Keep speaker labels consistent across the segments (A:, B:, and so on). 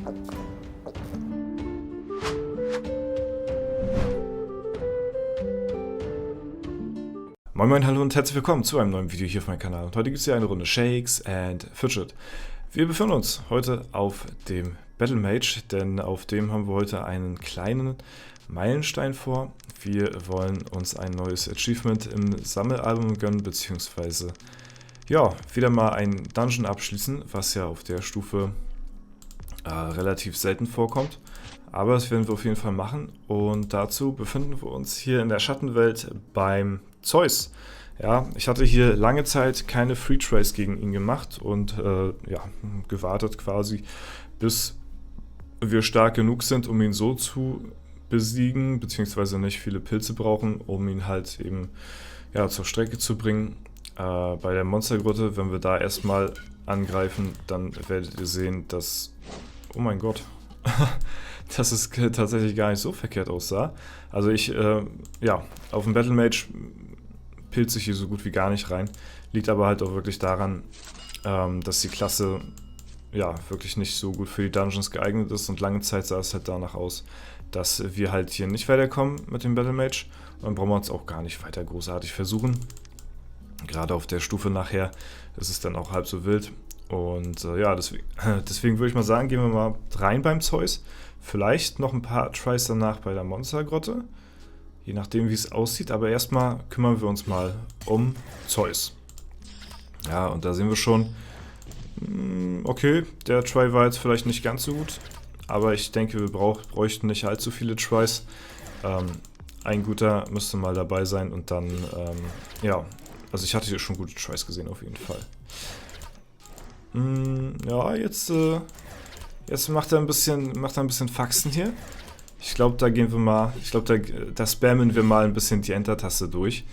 A: Moin Moin, hallo und herzlich willkommen zu einem neuen Video hier auf meinem Kanal. Und heute gibt es hier eine Runde Shakes and Fidget. Wir befinden uns heute auf dem Battle Mage, denn auf dem haben wir heute einen kleinen Meilenstein vor. Wir wollen uns ein neues Achievement im Sammelalbum gönnen, beziehungsweise ja, wieder mal ein Dungeon abschließen, was ja auf der Stufe relativ selten vorkommt. Aber das werden wir auf jeden Fall machen und dazu befinden wir uns hier in der Schattenwelt beim Zeus. Ja, ich hatte hier lange Zeit keine Free Tries gegen ihn gemacht und ja, gewartet quasi, bis wir stark genug sind, um ihn so zu besiegen, beziehungsweise nicht viele Pilze brauchen, um ihn halt eben ja, zur Strecke zu bringen. Bei der Monstergrotte, wenn wir da erstmal angreifen, dann werdet ihr sehen, dass, oh mein Gott, dass es tatsächlich gar nicht so verkehrt aussah. Also ich, ja, auf dem Battle Mage pilze ich hier so gut wie gar nicht rein. Liegt aber halt auch wirklich daran, dass die Klasse ja wirklich nicht so gut für die Dungeons geeignet ist und lange Zeit sah es halt danach aus, dass wir halt hier nicht weiterkommen mit dem Battle Mage. Und dann brauchen wir uns auch gar nicht weiter großartig versuchen. Gerade auf der Stufe nachher ist es dann auch halb so wild. Und ja, deswegen würde ich mal sagen, gehen wir mal rein beim Zeus. Vielleicht noch ein paar Tries danach bei der Monstergrotte. Je nachdem, wie es aussieht. Aber erstmal kümmern wir uns mal um Zeus. Ja, und da sehen wir schon, okay, der Try war jetzt vielleicht nicht ganz so gut. Aber ich denke, wir bräuchten nicht allzu viele Tries. Ein guter müsste mal dabei sein und dann, ja, also ich hatte hier schon gute Tries gesehen auf jeden Fall. Ja, jetzt macht er ein bisschen Faxen hier. Ich glaube, da gehen wir mal, da spammen wir mal ein bisschen die Enter-Taste durch,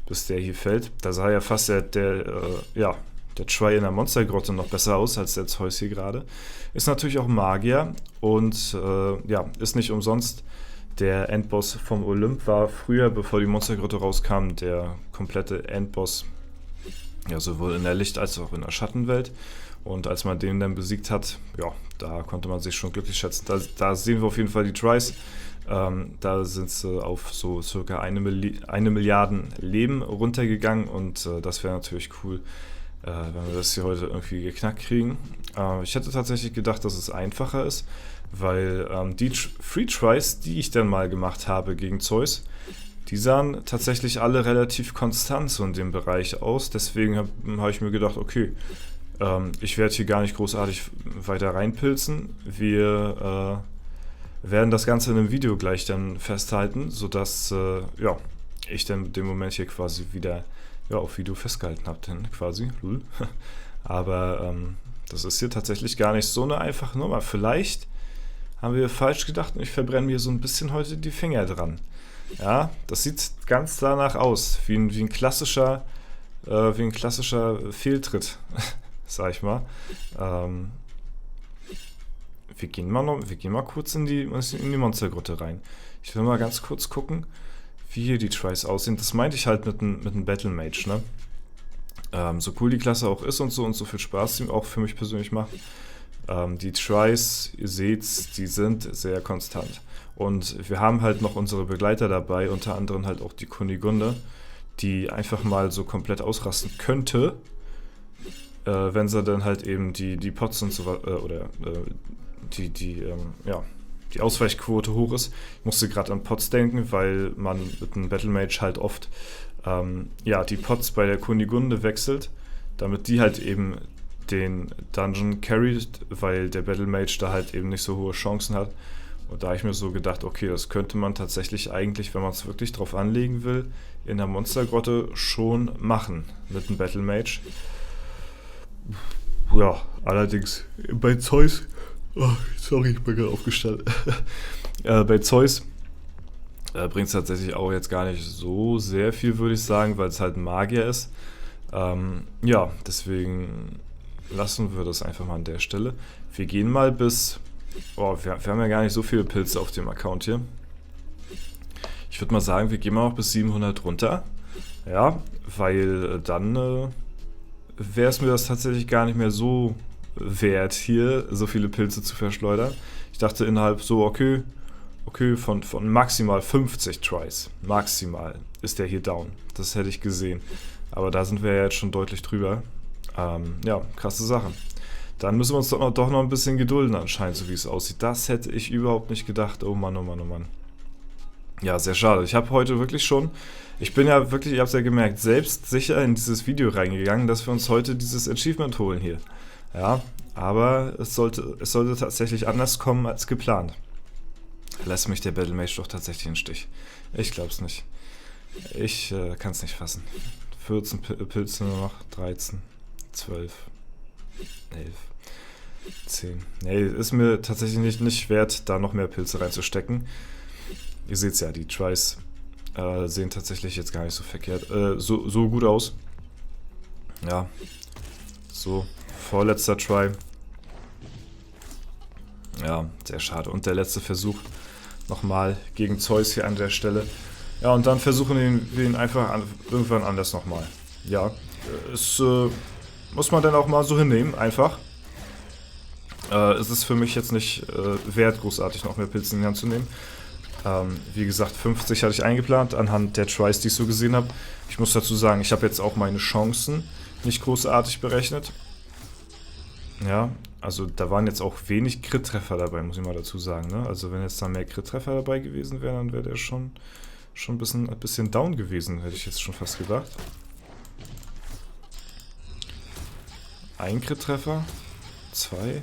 A: bis der hier fällt. Da sah ja fast der Try in der Monstergrotte noch besser aus als der Zeus hier gerade. Ist natürlich auch Magier und ja, ist nicht umsonst. Der Endboss vom Olymp war früher, bevor die Monstergrotte rauskam, der komplette Endboss, ja, sowohl in der Licht- als auch in der Schattenwelt. Und als man den dann besiegt hat, ja, da konnte man sich schon glücklich schätzen. Da sehen wir auf jeden Fall die Tries. Da sind sie auf so circa 1 Milliarde Leben runtergegangen und das wäre natürlich cool, wenn wir das hier heute irgendwie geknackt kriegen. Ich hätte tatsächlich gedacht, dass es einfacher ist, weil die Free Tries, die ich dann mal gemacht habe gegen Zeus, die sahen tatsächlich alle relativ konstant so in dem Bereich aus. Deswegen habe ich mir gedacht, okay, ich werde hier gar nicht großartig weiter reinpilzen. Wir werden das Ganze in einem Video gleich dann festhalten, sodass ja, ich dann in dem Moment hier quasi wieder ja, auf Video festgehalten habe, dann quasi. Aber das ist hier tatsächlich gar nicht so eine einfache Nummer. Vielleicht haben wir falsch gedacht und ich verbrenne mir so ein bisschen heute die Finger dran. Ja, das sieht ganz danach aus, wie ein klassischer Fehltritt. Sag ich mal. Wir gehen mal kurz in die Monstergrotte rein. Ich will mal ganz kurz gucken, wie hier die Tries aussehen. Das meinte ich halt mit einem Battle Mage, ne? So cool die Klasse auch ist und so viel Spaß sie auch für mich persönlich macht. Die Tries, ihr seht, die sind sehr konstant. Und wir haben halt noch unsere Begleiter dabei, unter anderem halt auch die Kunigunde, die einfach mal so komplett ausrasten könnte, wenn sie dann halt eben die Pots und so oder die Ausweichquote hoch ist. Ich musste gerade an Pots denken, weil man mit einem Battle Mage halt oft ja, die Pots bei der Kunigunde wechselt, damit die halt eben den Dungeon carried, weil der Battle Mage da halt eben nicht so hohe Chancen hat. Und da habe ich mir so gedacht, okay, das könnte man tatsächlich eigentlich, wenn man es wirklich drauf anlegen will, in der Monstergrotte schon machen mit einem Battle Mage. Ja, allerdings bei Zeus, oh, sorry, ich bin gerade aufgestanden. Bei Zeus bringt es tatsächlich auch jetzt gar nicht so sehr viel, würde ich sagen, weil es halt ein Magier ist. Ja, deswegen lassen wir das einfach mal an der Stelle. Wir gehen mal bis, oh, wir haben ja gar nicht so viele Pilze auf dem Account hier. Ich würde mal sagen, wir gehen mal noch bis 700 runter. Ja, weil dann wäre es mir das tatsächlich gar nicht mehr so wert, hier so viele Pilze zu verschleudern. Ich dachte innerhalb so, okay, von maximal 50 Tries, maximal, ist der hier down. Das hätte ich gesehen. Aber da sind wir ja jetzt schon deutlich drüber. Ja, krasse Sache. Dann müssen wir uns doch noch ein bisschen gedulden anscheinend, so wie es aussieht. Das hätte ich überhaupt nicht gedacht. Oh Mann, oh Mann, oh Mann. Ja, sehr schade. Ich habe heute wirklich schon, ich bin ja wirklich, ich habe es ja gemerkt, selbstsicher in dieses Video reingegangen, dass wir uns heute dieses Achievement holen hier. Ja, aber es sollte tatsächlich anders kommen als geplant. Lässt mich der Battle Mage doch tatsächlich in den Stich. Ich glaub's nicht. Ich kann es nicht fassen. 14 Pilze nur noch, 13, 12, 11, 10. Nee, ist mir tatsächlich nicht wert, da noch mehr Pilze reinzustecken. Ihr seht's ja, die Tries sehen tatsächlich jetzt gar nicht so verkehrt, so gut aus. Ja, so, vorletzter Try. Ja, sehr schade. Und der letzte Versuch nochmal gegen Zeus hier an der Stelle. Ja, und dann versuchen wir ihn einfach irgendwann anders nochmal. Ja, es muss man dann auch mal so hinnehmen, einfach. Es ist für mich jetzt nicht wert, großartig noch mehr Pilze in die Hand zu nehmen. Wie gesagt, 50 hatte ich eingeplant, anhand der Tries, die ich so gesehen habe. Ich muss dazu sagen, ich habe jetzt auch meine Chancen nicht großartig berechnet. Ja, also da waren jetzt auch wenig Crit-Treffer dabei, muss ich mal dazu sagen. Ne? Also wenn jetzt da mehr Crit-Treffer dabei gewesen wären, dann wäre der schon ein bisschen down gewesen, hätte ich jetzt schon fast gedacht. Ein Crit-Treffer, 2,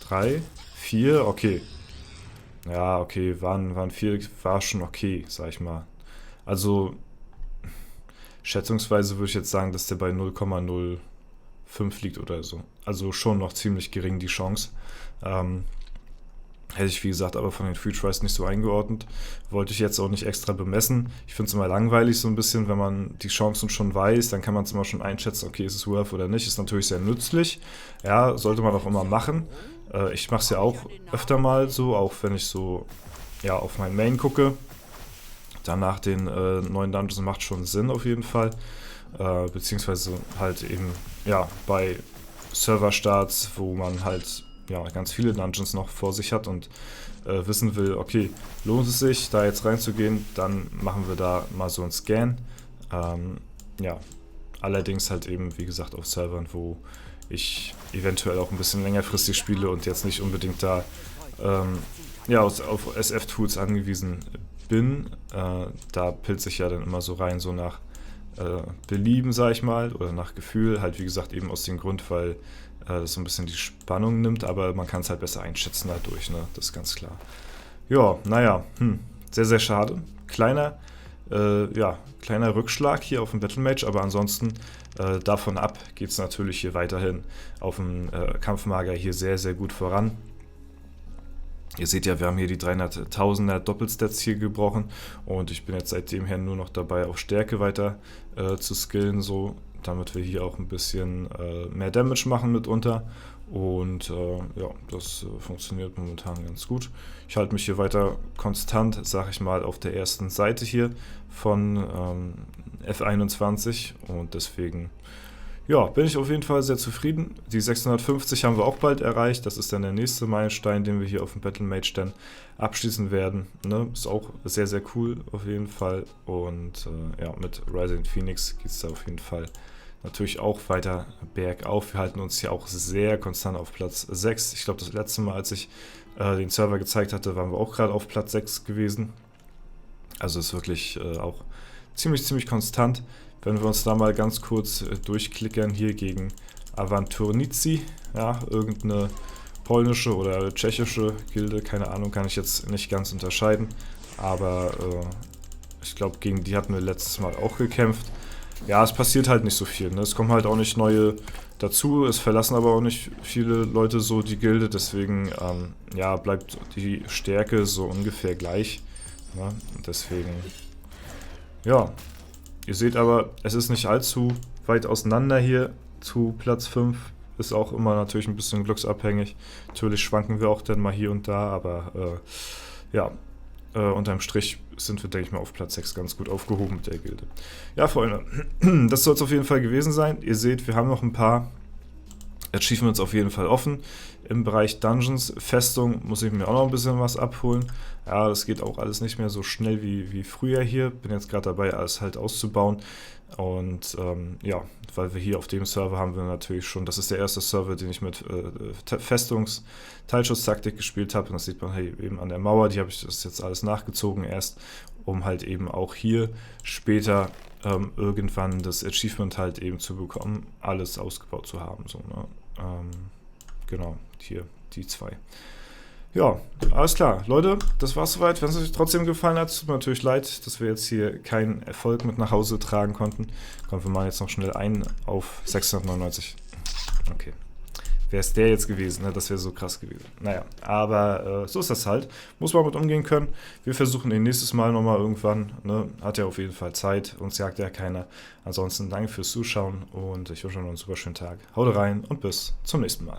A: 3, 4, okay. Ja, okay, waren 4, war schon okay, sag ich mal. Also, schätzungsweise würde ich jetzt sagen, dass der bei 0,05 liegt oder so. Also schon noch ziemlich gering die Chance. Hätte ich, wie gesagt, aber von den Free Tries nicht so eingeordnet. Wollte ich jetzt auch nicht extra bemessen. Ich finde es immer langweilig so ein bisschen, wenn man die Chancen schon weiß, dann kann man es immer schon einschätzen, okay, ist es worth oder nicht. Ist natürlich sehr nützlich. Ja, sollte man auch immer machen. Ich mache es ja auch öfter mal so, auch wenn ich so ja, auf mein Main gucke. Danach den neuen Dungeons macht schon Sinn auf jeden Fall. Beziehungsweise halt eben ja bei Serverstarts, wo man halt ja, ganz viele Dungeons noch vor sich hat und wissen will, okay, lohnt es sich, da jetzt reinzugehen, dann machen wir da mal so einen Scan. Ja, allerdings halt eben, wie gesagt, auf Servern, wo ich eventuell auch ein bisschen längerfristig spiele und jetzt nicht unbedingt da ja, auf SF-Tools angewiesen bin. Da pilze ich ja dann immer so rein, so nach Belieben, sag ich mal, oder nach Gefühl, halt wie gesagt eben aus dem Grund, weil das so ein bisschen die Spannung nimmt, aber man kann es halt besser einschätzen dadurch, ne? Das ist ganz klar. Ja, naja, sehr, sehr schade. Kleiner Rückschlag hier auf dem Battle Mage, aber ansonsten davon ab geht es natürlich hier weiterhin auf dem Kampfmager hier sehr, sehr gut voran. Ihr seht ja, wir haben hier die 300.000er Doppelstats hier gebrochen und ich bin jetzt seitdem her nur noch dabei, auf Stärke weiter zu skillen, so, damit wir hier auch ein bisschen mehr Damage machen mitunter. Und ja, das funktioniert momentan ganz gut. Ich halte mich hier weiter konstant, sag ich mal, auf der ersten Seite hier von F21 und deswegen ja, bin ich auf jeden Fall sehr zufrieden. Die 650 haben wir auch bald erreicht. Das ist dann der nächste Meilenstein, den wir hier auf dem Battle Mage dann abschließen werden. Ne? Ist auch sehr, sehr cool auf jeden Fall. Und ja, mit Rising Phoenix geht es da auf jeden Fall natürlich auch weiter bergauf. Wir halten uns hier auch sehr konstant auf Platz 6. Ich glaube, das letzte Mal, als ich den Server gezeigt hatte, waren wir auch gerade auf Platz 6 gewesen. Also ist wirklich auch ziemlich konstant. Wenn wir uns da mal ganz kurz durchklickern hier gegen Awanturnicy, ja, irgendeine polnische oder tschechische Gilde, keine Ahnung, kann ich jetzt nicht ganz unterscheiden, aber ich glaube, gegen die hatten wir letztes Mal auch gekämpft. Ja, es passiert halt nicht so viel, ne? Es kommen halt auch nicht neue dazu, es verlassen aber auch nicht viele Leute so die Gilde, deswegen ja, bleibt die Stärke so ungefähr gleich, ne? Deswegen, ja. Ihr seht aber, es ist nicht allzu weit auseinander hier zu Platz 5. Ist auch immer natürlich ein bisschen glücksabhängig. Natürlich schwanken wir auch dann mal hier und da, aber ja, unterm Strich sind wir, denke ich mal, auf Platz 6 ganz gut aufgehoben mit der Gilde. Ja, Freunde, das soll es auf jeden Fall gewesen sein. Ihr seht, wir haben noch ein paar Achievements auf jeden Fall offen. Im Bereich Dungeons, Festung muss ich mir auch noch ein bisschen was abholen. Ja, das geht auch alles nicht mehr so schnell wie früher hier. Bin jetzt gerade dabei, alles halt auszubauen. Und ja, weil wir hier auf dem Server haben wir natürlich schon, das ist der erste Server, den ich mit Festungs-Teilschusstaktik gespielt habe. Und das sieht man hier eben an der Mauer, die habe ich das jetzt alles nachgezogen erst, um halt eben auch hier später irgendwann das Achievement halt eben zu bekommen, alles ausgebaut zu haben. So, ne? Genau, hier die zwei. Ja, alles klar. Leute, das war's soweit. Wenn es euch trotzdem gefallen hat, tut mir natürlich leid, dass wir jetzt hier keinen Erfolg mit nach Hause tragen konnten. Kommen wir mal jetzt noch schnell ein auf 699. Okay. Wäre es der jetzt gewesen, ne? Das wäre so krass gewesen. Naja, aber so ist das halt. Muss man mit umgehen können. Wir versuchen ihn nächstes Mal nochmal irgendwann. Ne? Hat ja auf jeden Fall Zeit. Uns jagt ja keiner. Ansonsten danke fürs Zuschauen und ich wünsche euch noch einen super schönen Tag. Haut rein und bis zum nächsten Mal.